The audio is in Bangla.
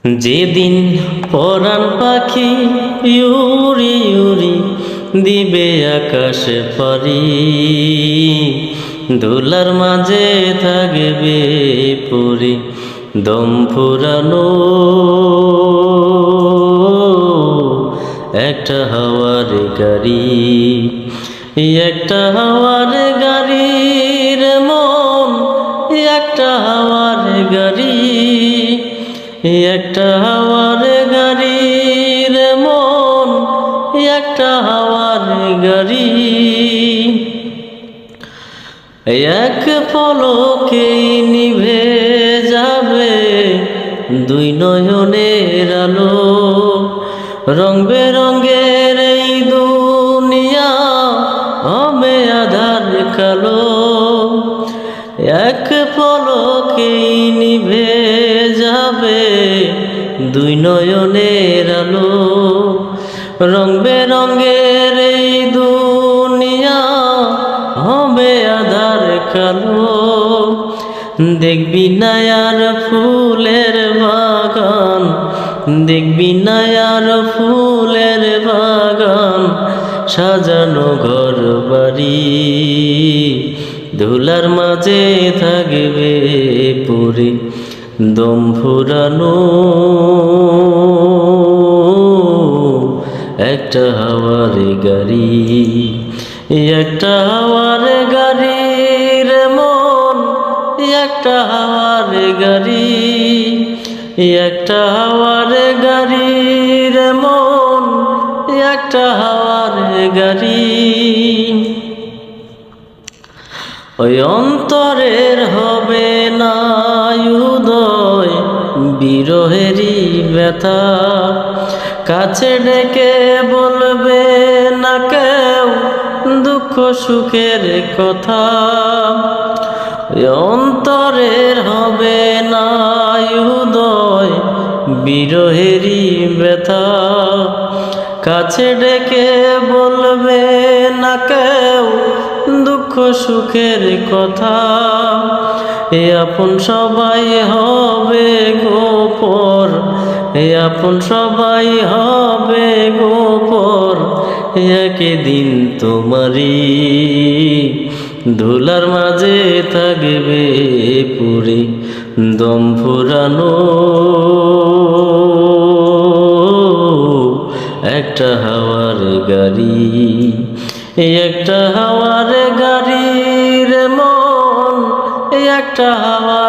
যেদিন পরাণ পাখি ইউরি ইউরি দিবে আকাশে পারি, দোলার মাঝে থাকবে পরি দম ফুরানো একটা হাওয়ার গাড়ি, একটা হাওয়ার গাড়ির মন, একটা হাওয়ার গাড়ি, একটা হাওয়ার গাড়ির মন, একটা হাওয়ার গাড়ি। এক পলকেই নিভে যাবে দুই নয়নের আলো, রং বেরঙের এই দুনিয়া হবে আধার কালো। এক পলকেই নিভে যাবে দুই নয়নের আলো, রং বেরঙের এই দুনিয়া হবে আধার কালো। দেখবি না আর ফুলের বাগান, দেখবি না আর ফুলের বাগান, সাজানো ঘর বাড়ি, ধুলার মাঝে থাকবে পরে দম ফুরানো একটা হাওয়ার গাড়ি, একটা হাওয়ার গাড়ির মন, একটা হাওয়ার গাড়ি, একটা হাওয়ার গাড়ির মন, একটা হাওয়ার গাড়ি। ওই অন্তরের হবে না উদয় বিরহেরই ব্যথা, কাছে ডেকে বলবে না কেউ দুঃখ সুখের কথা। অন্তরের হবে না উদয় বিরহেরই ব্যথা, কাছে ডেকে বলবে না কেউ দুঃখ সুখের কথা। এ আপন সবাই হবে গোপর, এ আপন সবাই হবে গোপর, একদিন তোমারি ধুলার মাঝে থাকবে পুরে দম ফুরানো একটা হাওয়ার গাড়ি, একটা হাওয়ার গাড়ির মন, একটা হাওয়া